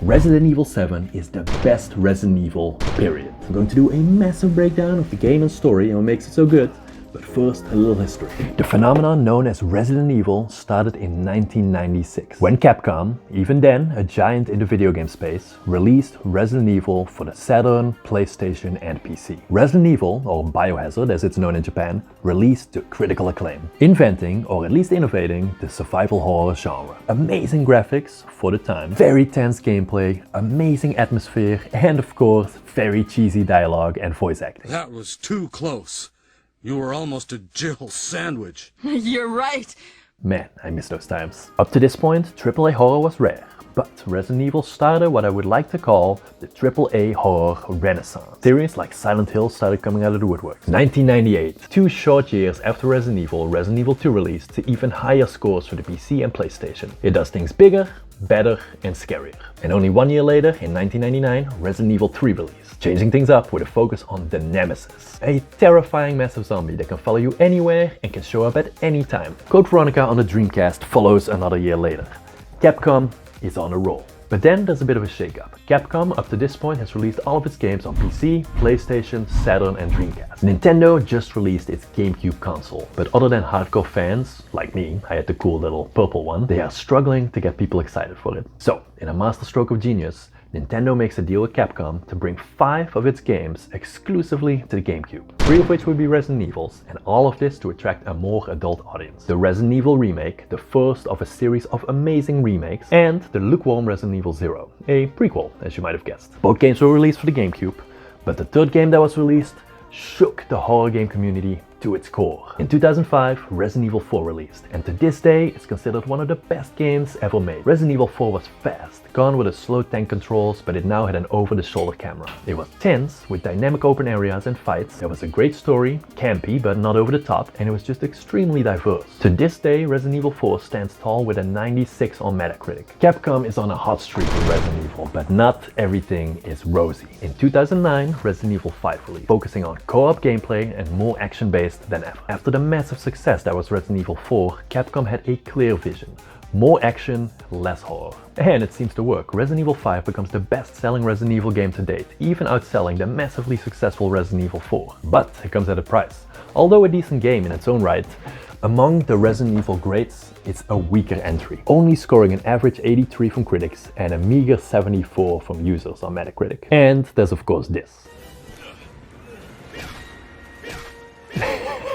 Resident Evil 7 is the best Resident Evil, period. I'm going to do a massive breakdown of the game and story and what makes it so good. But first, a little history. The phenomenon known as Resident Evil started in 1996, when Capcom, even then a giant in the video game space, released Resident Evil for the Saturn, PlayStation and PC. Resident Evil, or Biohazard as it's known in Japan, released to critical acclaim, inventing, or at least innovating, the survival horror genre. Amazing graphics for the time, very tense gameplay, amazing atmosphere, and of course, very cheesy dialogue and voice acting. That was too close. You were almost a Jill sandwich. You're right. Man, I miss those times. Up to this point, AAA horror was rare, but Resident Evil started what I would like to call the AAA horror renaissance. Series like Silent Hill started coming out of the woodwork. 1998, 2 short years after Resident Evil 2 released to even higher scores for the PC and PlayStation. It does things bigger, better and scarier. And only 1 year later, in 1999, Resident Evil 3 released, changing things up with a focus on the Nemesis, a terrifying massive zombie that can follow you anywhere and can show up at any time. Code Veronica on the Dreamcast follows another year later. Capcom is on a roll. But then there's a bit of a shakeup. Capcom up to this point has released all of its games on PC, PlayStation, Saturn and Dreamcast. Nintendo just released its GameCube console, but other than hardcore fans, like me, I had the cool little purple one, they are struggling to get people excited for it. So, in a masterstroke of genius, Nintendo makes a deal with Capcom to bring 5 of its games exclusively to the GameCube. 3 of which would be Resident Evils, and all of this to attract a more adult audience. The Resident Evil remake, the first of a series of amazing remakes, and the lukewarm Resident Evil 0, a prequel, as you might have guessed. Both games were released for the GameCube, but the third game that was released shook the horror game community to its core. In 2005, Resident Evil 4 released, and to this day it's considered one of the best games ever made. Resident Evil 4 was fast, gone with the slow tank controls, but it now had an over-the-shoulder camera. It was tense, with dynamic open areas and fights. There was a great story, campy but not over the top, and it was just extremely diverse. To this day, Resident Evil 4 stands tall with a 96 on Metacritic. Capcom is on a hot streak with Resident Evil, but not everything is rosy. In 2009, Resident Evil 5 released, focusing on co-op gameplay and more action-based than ever. After the massive success that was Resident Evil 4, Capcom had a clear vision. More action, less horror. And it seems to work. Resident Evil 5 becomes the best-selling Resident Evil game to date, even outselling the massively successful Resident Evil 4. But it comes at a price. Although a decent game in its own right, among the Resident Evil greats, it's a weaker entry, only scoring an average 83 from critics and a meager 74 from users on Metacritic. And there's of course this.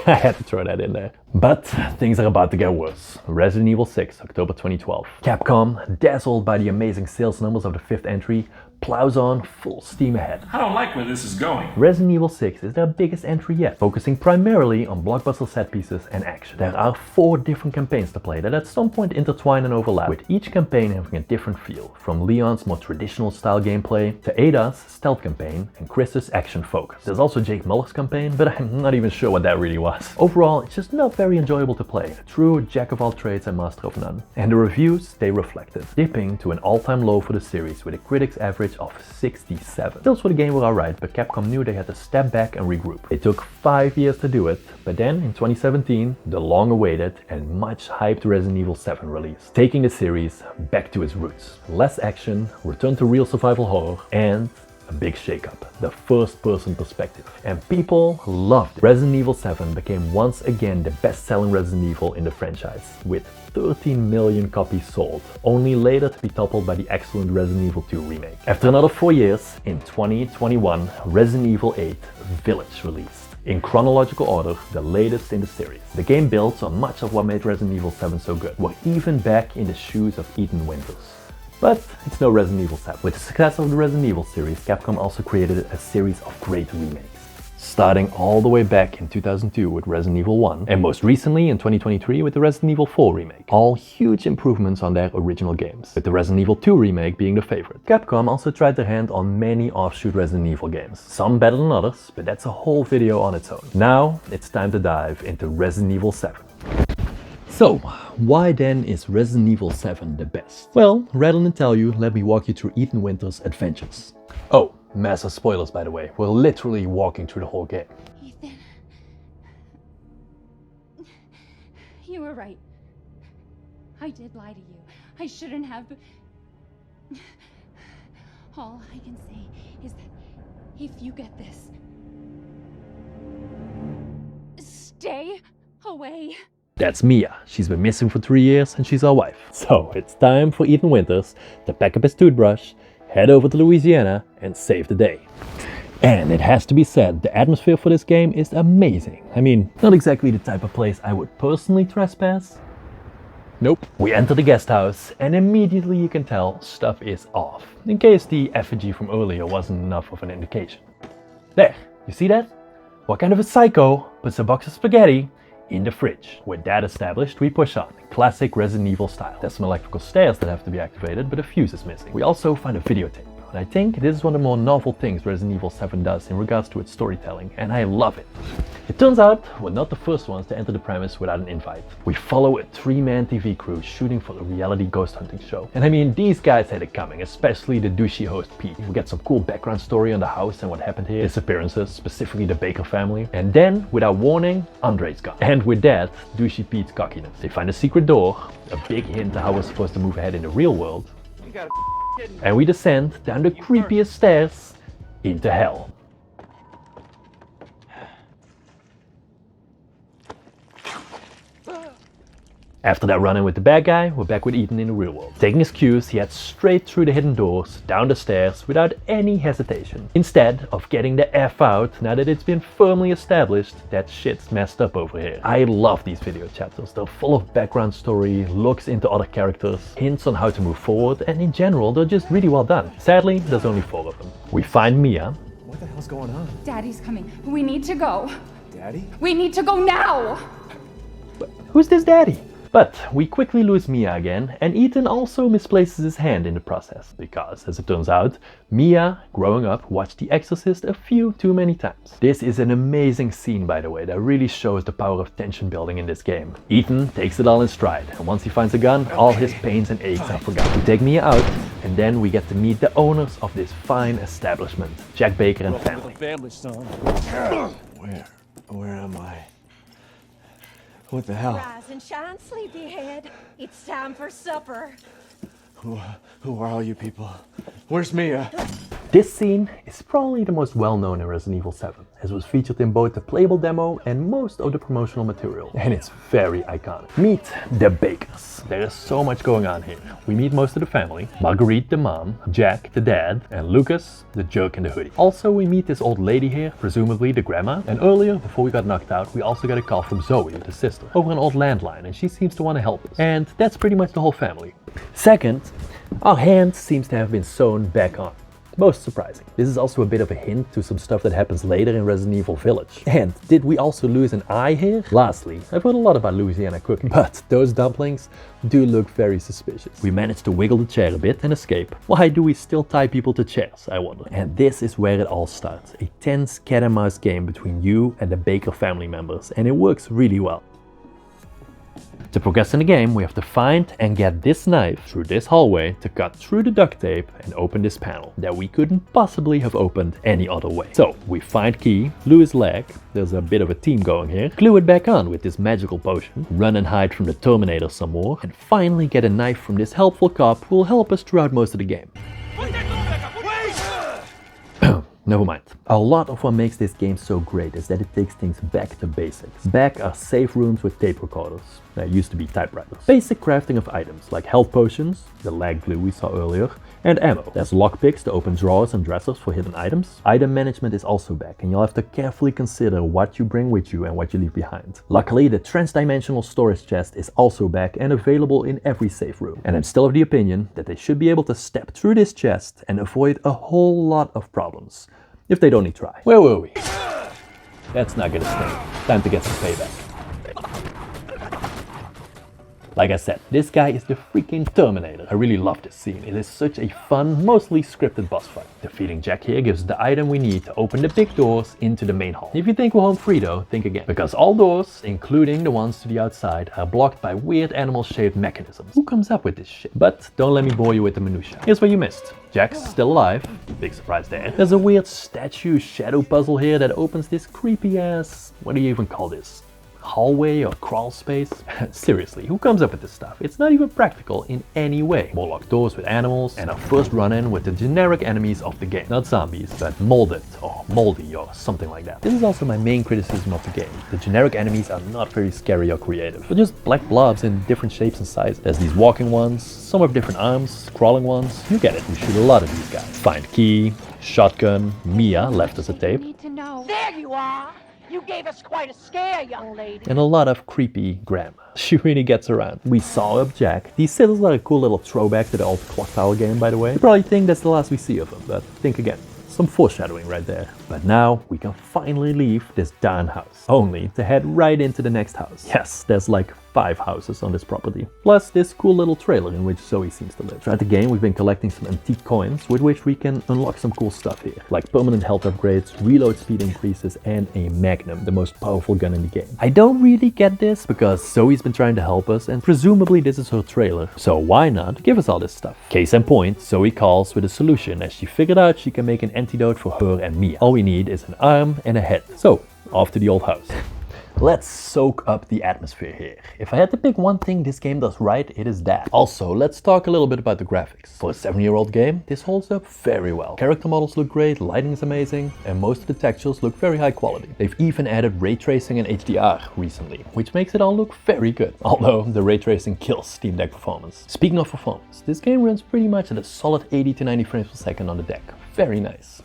I had to throw that in there. But things are about to get worse. Resident Evil 6, October 2012. Capcom, dazzled by the amazing sales numbers of the 5th entry, plows on full steam ahead. I don't like where this is going. Resident Evil 6 is their biggest entry yet, focusing primarily on blockbuster set pieces and action. There are 4 different campaigns to play that at some point intertwine and overlap, with each campaign having a different feel, from Leon's more traditional style gameplay to Ada's stealth campaign and Chris's action focus. There's also Jake Muller's campaign, but I'm not even sure what that really was. Overall, it's just not very enjoyable to play, a true jack of all trades and master of none. And the reviews, they reflected, dipping to an all-time low for the series with a critics average of 67. Sales for the game were alright, but Capcom knew they had to step back and regroup. It took 5 years to do it, but then in 2017, the long-awaited and much hyped Resident Evil 7 released, taking the series back to its roots. Less action, return to real survival horror, and a big shakeup, the first-person perspective. And people loved it. Resident Evil 7 became once again the best-selling Resident Evil in the franchise, with 13 million copies sold, only later to be toppled by the excellent Resident Evil 2 remake. After another 4 years, in 2021, Resident Evil 8 Village released. In chronological order, the latest in the series. The game builds on much of what made Resident Evil 7 so good. We're even back in the shoes of Ethan Winters. But it's no Resident Evil 7. With the success of the Resident Evil series, Capcom also created a series of great remakes. Starting all the way back in 2002 with Resident Evil 1, and most recently in 2023 with the Resident Evil 4 remake. All huge improvements on their original games, with the Resident Evil 2 remake being the favorite. Capcom also tried their hand on many offshoot Resident Evil games, some better than others, but that's a whole video on its own. Now it's time to dive into Resident Evil 7. So, why then is Resident Evil 7 the best? Well, rather than tell you, let me walk you through Ethan Winters' adventures. Oh, massive spoilers by the way, we're literally walking through the whole game. Ethan. You were right. I did lie to you. I shouldn't have. All I can say is that if you get this, stay away. That's Mia. She's been missing for 3 years and she's our wife. So it's time for Ethan Winters to pack up his toothbrush, head over to Louisiana and save the day. And it has to be said, the atmosphere for this game is amazing. I mean, not exactly the type of place I would personally trespass. Nope. We enter the guest house and immediately you can tell stuff is off. In case the effigy from earlier wasn't enough of an indication. There, you see that? What kind of a psycho puts a box of spaghetti in the fridge? With that established, we push on, classic Resident Evil style. There's some electrical stairs that have to be activated, but a fuse is missing. We also find a videotape. And I think this is one of the more novel things Resident Evil 7 does in regards to its storytelling, and I love it. It turns out we're not the first ones to enter the premise without an invite. We follow a 3-man TV crew shooting for the reality ghost hunting show. And I mean, these guys had it coming, especially the douchey host Pete. We get some cool background story on the house and what happened here, disappearances, specifically the Baker family. And then, without warning, Andre's gone. And with that, douchey Pete's cockiness. They find a secret door, a big hint to how we're supposed to move ahead in the real world. And we descend down the creepiest stairs into hell. After that run-in with the bad guy, we're back with Ethan in the real world. Taking his cues, he heads straight through the hidden doors, down the stairs without any hesitation. Instead of getting the F out, now that it's been firmly established that shit's messed up over here. I love these video chapters. They're full of background story, looks into other characters, hints on how to move forward, and in general, they're just really well done. Sadly, there's only 4 of them. We find Mia. What the hell's going on? Daddy's coming. We need to go. Daddy? We need to go now! Who's this daddy? But we quickly lose Mia again, and Ethan also misplaces his hand in the process. Because, as it turns out, Mia, growing up, watched The Exorcist a few too many times. This is an amazing scene, by the way, that really shows the power of tension building in this game. Ethan takes it all in stride, and once he finds a gun, all his pains and aches are forgotten. We take Mia out, and then we get to meet the owners of this fine establishment, Jack Baker and family. Where am I? What the hell? Rise and shine, sleepyhead. It's time for supper. Who are all you people? Where's Mia? This scene is probably the most well-known in Resident Evil 7, as it was featured in both the playable demo and most of the promotional material, and it's very iconic. Meet the Bakers. There is so much going on here. We meet most of the family, Marguerite the mom, Jack the dad, and Lucas the jerk in the hoodie. Also, we meet this old lady here, presumably the grandma, and earlier, before we got knocked out, we also got a call from Zoe, the sister, over an old landline, and she seems to want to help us. And that's pretty much the whole family. Second, our hand seems to have been sewn back on. Most surprising. This is also a bit of a hint to some stuff that happens later in Resident Evil Village. And did we also lose an eye here? Lastly, I've heard a lot about Louisiana cooking, but those dumplings do look very suspicious. We managed to wiggle the chair a bit and escape. Why do we still tie people to chairs, I wonder? And this is where it all starts. A tense cat and mouse game between you and the Baker family members, and it works really well. To progress in the game, we have to find and get this knife through this hallway to cut through the duct tape and open this panel that we couldn't possibly have opened any other way. So we find key, glue his leg, there's a bit of a team going here, glue it back on with this magical potion, run and hide from the Terminator some more, and finally get a knife from this helpful cop who will help us throughout most of the game. Never mind. A lot of what makes this game so great is that it takes things back to basics. Back are safe rooms with tape recorders. There used to be typewriters. Basic crafting of items like health potions, the lag glue we saw earlier, and ammo. There's lockpicks to open drawers and dressers for hidden items. Item management is also back, and you'll have to carefully consider what you bring with you and what you leave behind. Luckily, the transdimensional storage chest is also back and available in every safe room. And I'm still of the opinion that they should be able to step through this chest and avoid a whole lot of problems, if they'd only try. Where were we? That's not gonna stay. Time to get some payback. Like I said, this guy is the freaking Terminator. I really love this scene. It is such a fun, mostly scripted boss fight. Defeating Jack here gives us the item we need to open the big doors into the main hall. If you think we're home free though, think again. Because all doors, including the ones to the outside, are blocked by weird animal-shaped mechanisms. Who comes up with this shit? But don't let me bore you with the minutia. Here's what you missed. Jack's still alive. Big surprise there. There's a weird statue shadow puzzle here that opens this creepy ass... what do you even call this? hallway or crawl space. Seriously, who comes up with this stuff? It's not even practical in any way. More locked doors with animals, and our first run-in with the generic enemies of the game. Not zombies, but molded or moldy or something like that. This is also my main criticism of the game. The generic enemies are not very scary or creative. They're just black blobs in different shapes and sizes. There's these walking ones, some have different arms, crawling ones. You get it, you shoot a lot of these guys. Find key, shotgun, Mia left us a tape. Need to know. There you are! You gave us quite a scare, young lady. And a lot of creepy grandma. She really gets around. We saw up Jack. These scissors are a cool little throwback to the old Clock Tower game, by the way. You probably think that's the last we see of him, but think again. Some foreshadowing right there. But now we can finally leave this darn house. Only to head right into the next house. Yes, there's like 5 houses on this property. Plus this cool little trailer in which Zoe seems to live. Throughout the game we've been collecting some antique coins with which we can unlock some cool stuff here. Like permanent health upgrades, reload speed increases, and a Magnum, the most powerful gun in the game. I don't really get this because Zoe's been trying to help us and presumably this is her trailer. So why not give us all this stuff? Case in point, Zoe calls with a solution as she figured out she can make an antidote for her and Mia. All we need is an arm and a head. So off to the old house. Let's soak up the atmosphere here. If I had to pick one thing this game does right, it is that. Also, let's talk a little bit about the graphics. For a 7-year-old game, this holds up very well. Character models look great, lighting is amazing, and most of the textures look very high quality. They've even added ray tracing and HDR recently, which makes it all look very good. Although the ray tracing kills Steam Deck performance. Speaking of performance, this game runs pretty much at a solid 80 to 90 frames per second on the deck. Very nice.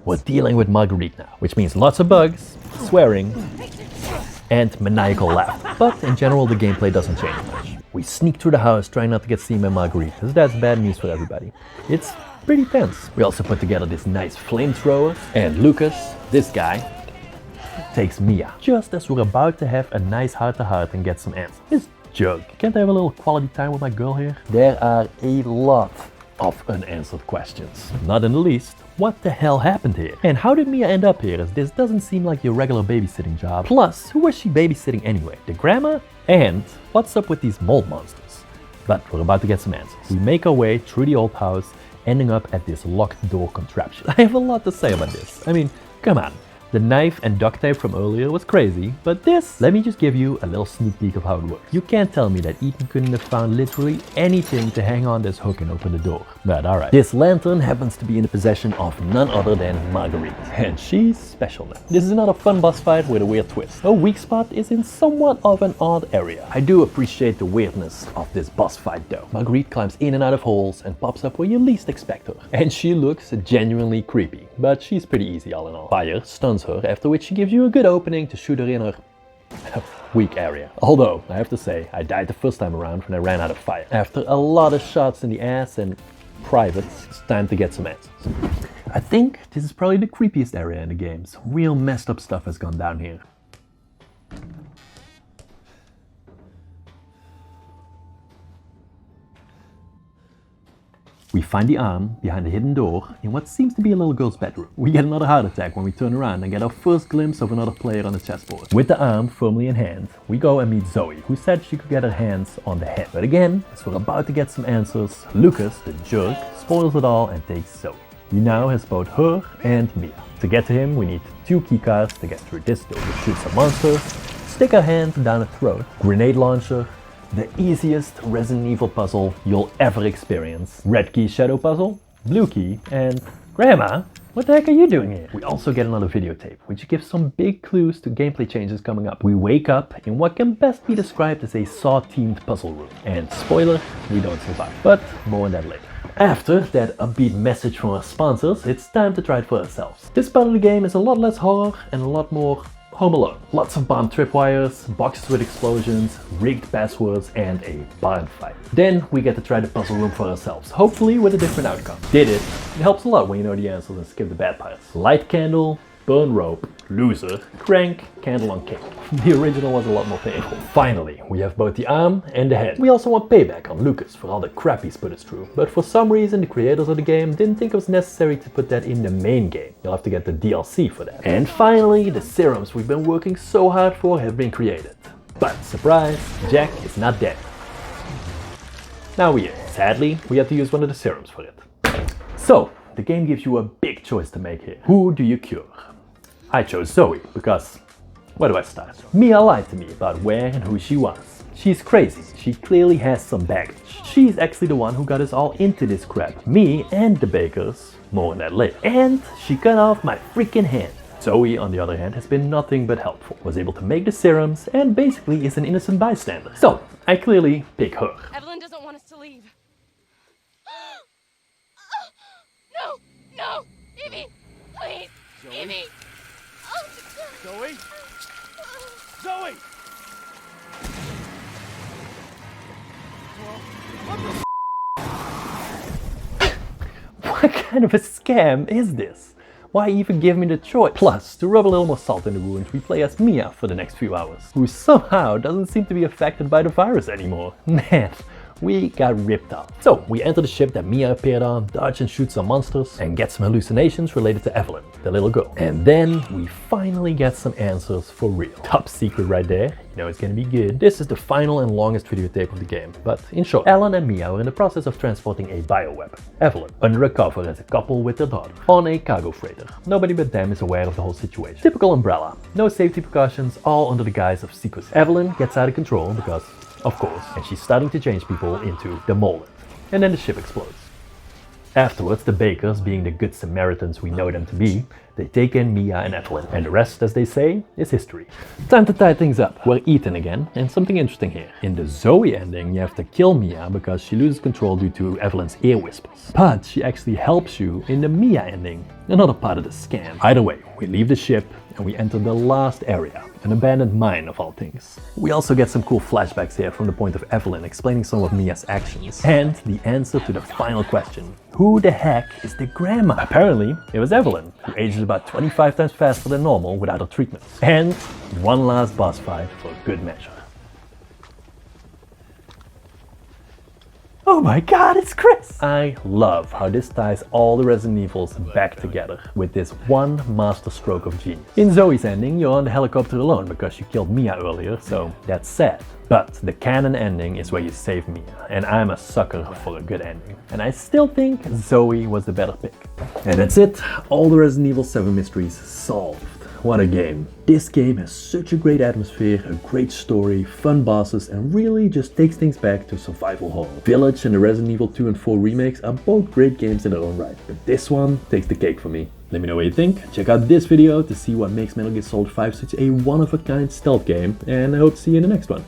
We're dealing with Marguerite now, which means lots of bugs, swearing, and maniacal laugh. But in general, the gameplay doesn't change much. We sneak through the house trying not to get seen by Marguerite, because that's bad news for everybody. It's pretty tense. We also put together this nice flamethrower, and Lucas, this guy, takes Mia. Just as we're about to have a nice heart-to-heart and get some answers. This jerk. Can't I have a little quality time with my girl here? There are a lot of unanswered questions. Not in the least, what the hell happened here? And how did Mia end up here, as this doesn't seem like your regular babysitting job? Plus, who was she babysitting anyway? The grandma? And what's up with these mold monsters? But we're about to get some answers. We make our way through the old house, ending up at this locked door contraption. I have a lot to say about this. I mean, come on. The knife and duct tape from earlier was crazy, but this, let me just give you a little sneak peek of how it works. You can't tell me that Ethan couldn't have found literally anything to hang on this hook and open the door. But alright. This lantern happens to be in the possession of none other than Marguerite. And she's special now. This is another fun boss fight with a weird twist. Her weak spot is in somewhat of an odd area. I do appreciate the weirdness of this boss fight though. Marguerite climbs in and out of holes and pops up where you least expect her. And she looks genuinely creepy, but she's pretty easy all in all. Fire stuns her, after which she gives you a good opening to shoot her in her weak area. Although, I have to say, I died the first time around when I ran out of fire. After a lot of shots in the ass and privates, it's time to get some answers. I think this is probably the creepiest area in the game. Some real messed up stuff has gone down here. We find the arm behind a hidden door in what seems to be a little girl's bedroom. We get another heart attack when we turn around and get our first glimpse of another player on the chessboard. With the arm firmly in hand, we go and meet Zoe, who said she could get her hands on the head. But again, as we're about to get some answers, Lucas, the jerk, spoils it all and takes Zoe. He now has both her and Mia. To get to him, we need 2 keycards to get through this door. We shoot some monsters, stick our hand down a throat, grenade launcher, the easiest Resident Evil puzzle you'll ever experience. Red key shadow puzzle, blue key, and Grandma, what the heck are you doing here? We also get another videotape, which gives some big clues to gameplay changes coming up. We wake up in what can best be described as a Saw-themed puzzle room. And spoiler, we don't survive. But more on that later. After that upbeat message from our sponsors, it's time to try it for ourselves. This part of the game is a lot less horror and a lot more Home Alone. Lots of bomb tripwires, boxes with explosions, rigged passwords, and a barn fight. Then we get to try the puzzle room for ourselves, hopefully with a different outcome. Did it? It helps a lot when you know the answers and skip the bad parts. Light candle, burn rope, loser, crank, candle on cake. The original was a lot more painful. Finally, we have both the arm and the head. We also want payback on Lucas for all the crap he's put us through, but for some reason the creators of the game didn't think it was necessary to put that in the main game. You'll have to get the DLC for that. And finally, the serums we've been working so hard for have been created. But surprise, Jack is not dead. Now he is. Sadly, we have to use one of the serums for it. So, the game gives you a big choice to make here. Who do you cure? I chose Zoe because, where do I start? Mia lied to me about where and who she was. She's crazy, she clearly has some baggage. She's actually the one who got us all into this crap. Me and the bakers, more on that later. And she cut off my freaking hand. Zoe, on the other hand, has been nothing but helpful. Was able to make the serums and basically is an innocent bystander. So, I clearly pick her. Eveline doesn't want us to leave. No! No! Evie! Please! Zoe? Evie! Zoe? Zoe! What kind of a scam is this? Why even give me the choice? Plus, to rub a little more salt in the wound, we play as Mia for the next few hours, who somehow doesn't seem to be affected by the virus anymore. Man, we got ripped off. So, we enter the ship that Mia appeared on, dodge and shoot some monsters, and get some hallucinations related to Eveline, the little girl. And then, we finally get some answers for real. Top secret right there. You know it's gonna be good. This is the final and longest videotape of the game, but in short, Alan and Mia were in the process of transporting a bioweapon, Eveline, undercover as a couple with their daughter, on a cargo freighter. Nobody but them is aware of the whole situation. Typical Umbrella. No safety precautions, all under the guise of secrecy. Eveline gets out of control because, of course, and she's starting to change people into the Molded. And then the ship explodes. Afterwards, the bakers, being the good Samaritans we know them to be, they take in Mia and Eveline, and the rest, as they say, is history. Time to tie things up. We're Ethan again, and something interesting here. In the Zoe ending, you have to kill Mia because she loses control due to Eveline's ear whispers. But she actually helps you in the Mia ending, another part of the scam. Either way, we leave the ship and we enter the last area, an abandoned mine of all things. We also get some cool flashbacks here from the point of Eveline explaining some of Mia's actions. And the answer to the final question. Who the heck is the grandma? Apparently, it was Eveline, who ages about 25 times faster than normal without her treatment. And one last boss fight for good measure. Oh my god, it's Chris! I love how this ties all the Resident Evils back together with this one master stroke of genius. In Zoe's ending, you're on the helicopter alone because you killed Mia earlier, so that's sad. But the canon ending is where you save Mia, and I'm a sucker for a good ending. And I still think Zoe was the better pick. And that's it, all the Resident Evil 7 mysteries solved. What a game. This game has such a great atmosphere, a great story, fun bosses, and really just takes things back to survival horror. Village and the Resident Evil 2 and 4 remakes are both great games in their own right, but this one takes the cake for me. Let me know what you think. Check out this video to see what makes Metal Gear Solid 5 such a one-of-a-kind stealth game, and I hope to see you in the next one.